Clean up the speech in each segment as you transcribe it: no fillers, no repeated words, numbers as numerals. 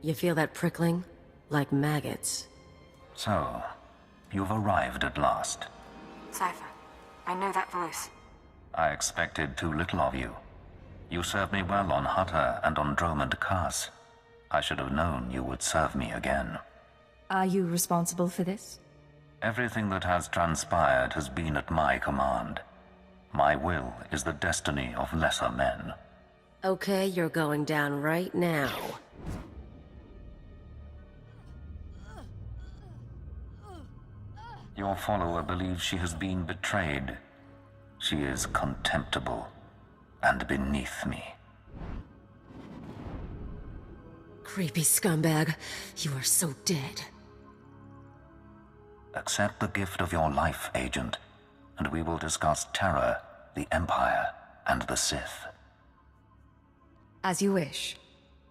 You feel that prickling? Like maggots. So, you've arrived at last. Cypher, I know that voice. I expected too little of you. You served me well on Hutter and on Dromund Kaas. I should have known you would serve me again. Are you responsible for this? Everything that has transpired has been at my command. My will is the destiny of lesser men. Okay, you're going down right now. Your follower believes she has been betrayed. She is contemptible and beneath me. Creepy scumbag. You are so dead. Accept the gift of your life, Agent, and we will discuss Terra, the Empire, and the Sith. As you wish.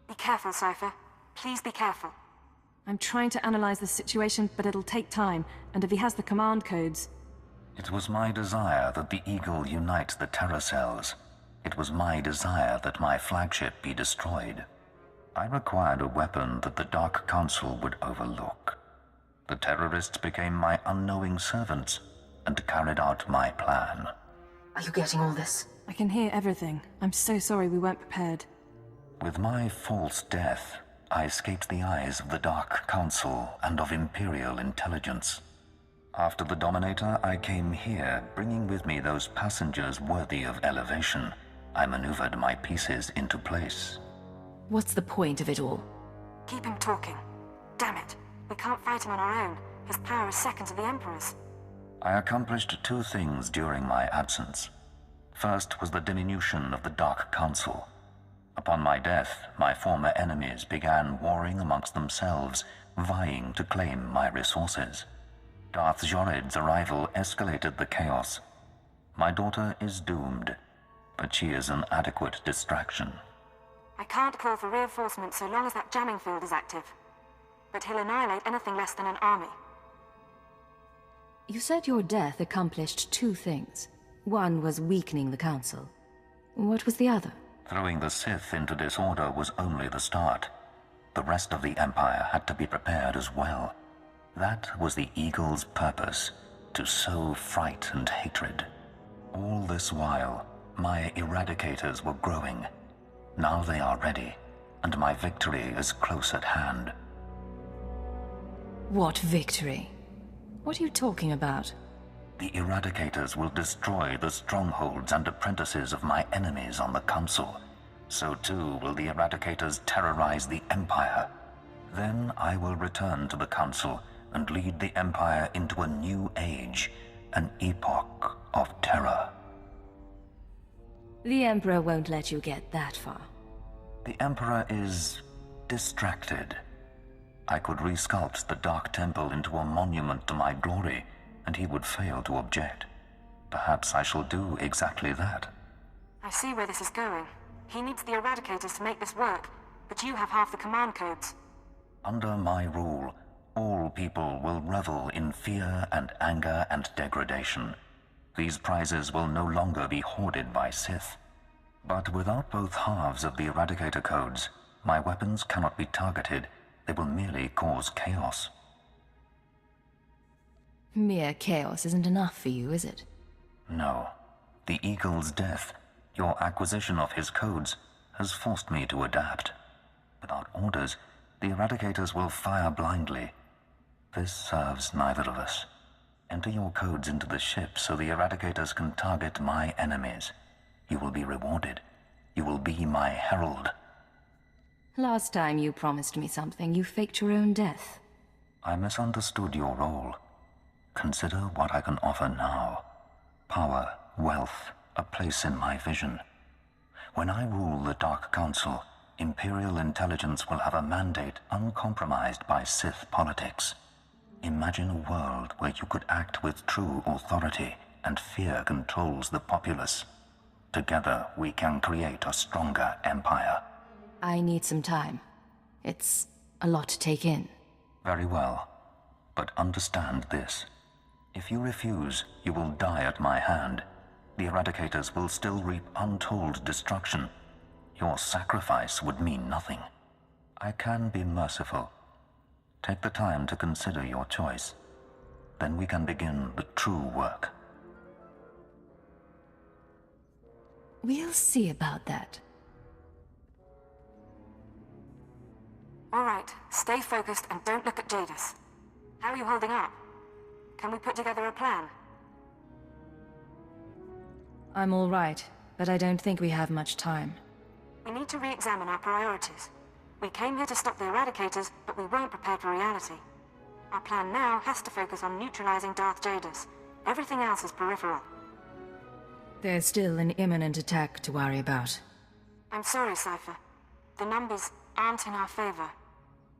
Be careful, Cypher. Please be careful. I'm trying to analyze the situation, but it'll take time, and if he has the command codes... It was my desire that the Eagle unite the Terra cells. It was my desire that my flagship be destroyed. I required a weapon that the Dark Council would overlook. The terrorists became my unknowing servants and carried out my plan. Are you getting all this? I can hear everything. I'm so sorry we weren't prepared. With my false death, I escaped the eyes of the Dark Council and of Imperial intelligence. After the Dominator, I came here, bringing with me those passengers worthy of elevation. I maneuvered my pieces into place. What's the point of it all? Keep him talking. Damn it. We can't fight him on our own. His power is second to the Emperor's. I accomplished two things during my absence. First was the diminution of the Dark Council. Upon my death, my former enemies began warring amongst themselves, vying to claim my resources. Darth Jored's arrival escalated the chaos. My daughter is doomed, but she is an adequate distraction. I can't call for reinforcements so long as that jamming field is active. But he'll annihilate anything less than an army. You said your death accomplished two things. One was weakening the Council. What was the other? Throwing the Sith into disorder was only the start. The rest of the Empire had to be prepared as well. That was the Eagle's purpose, to sow fright and hatred. All this while, my Eradicators were growing. Now they are ready, and my victory is close at hand. What victory? What are you talking about? The Eradicators will destroy the strongholds and apprentices of my enemies on the Council. So too will the Eradicators terrorize the Empire. Then I will return to the Council and lead the Empire into a new age, an epoch of terror. The Emperor won't let you get that far. The Emperor is distracted. I could resculpt the Dark Temple into a monument to my glory, and he would fail to object. Perhaps I shall do exactly that. I see where this is going. He needs the Eradicators to make this work, but you have half the command codes. Under my rule, all people will revel in fear and anger and degradation. These prizes will no longer be hoarded by Sith. But without both halves of the Eradicator codes, my weapons cannot be targeted. They will merely cause chaos. Mere chaos isn't enough for you, is it? No. The Eagle's death, your acquisition of his codes, has forced me to adapt. Without orders, the Eradicators will fire blindly. This serves neither of us. Enter your codes into the ship so the Eradicators can target my enemies. You will be rewarded. You will be my herald. Last time you promised me something, you faked your own death. I misunderstood your role. Consider what I can offer now. Power, wealth, a place in my vision. When I rule the Dark Council, Imperial intelligence will have a mandate uncompromised by Sith politics. Imagine a world where you could act with true authority and fear controls the populace. Together, we can create a stronger empire. I need some time. It's a lot to take in. Very well. But understand this. If you refuse, you will die at my hand. The Eradicators will still reap untold destruction. Your sacrifice would mean nothing. I can be merciful. Take the time to consider your choice. Then we can begin the true work. We'll see about that. All right, stay focused and don't look at Jadis. How are you holding up? Can we put together a plan? I'm all right, but I don't think we have much time. We need to re-examine our priorities. We came here to stop the Eradicators, but we weren't prepared for reality. Our plan now has to focus on neutralizing Darth Jadis. Everything else is peripheral. There's still an imminent attack to worry about. I'm sorry, Cypher. The numbers aren't in our favor.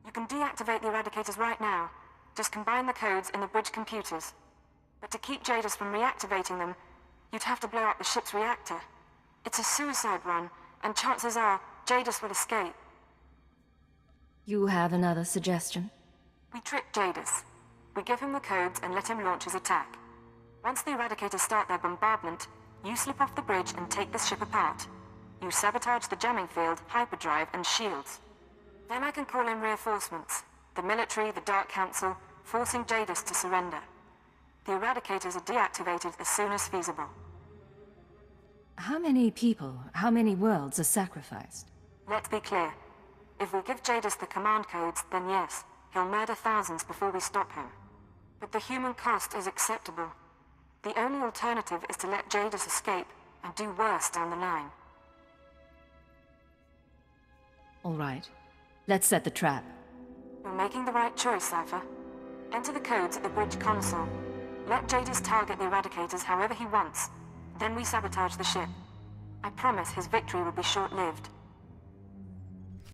You can deactivate the Eradicators right now. Just combine the codes in the bridge computers. But to keep Jadis from reactivating them, you'd have to blow up the ship's reactor. It's a suicide run, and chances are Jadis will escape. You have another suggestion? We trick Jadis. We give him the codes and let him launch his attack. Once the Eradicators start their bombardment, you slip off the bridge and take the ship apart. You sabotage the jamming field, hyperdrive, and shields. Then I can call in reinforcements. The military, the Dark Council, forcing Jadis to surrender. The Eradicators are deactivated as soon as feasible. How many people, how many worlds are sacrificed? Let's be clear. If we give Jadis the command codes, then yes, he'll murder thousands before we stop him. But the human cost is acceptable. The only alternative is to let Jadis escape and do worse down the line. All right. Let's set the trap. You're making the right choice, Cypher. Enter the codes at the bridge console. Let Jadis target the Eradicators however he wants. Then we sabotage the ship. I promise his victory will be short-lived.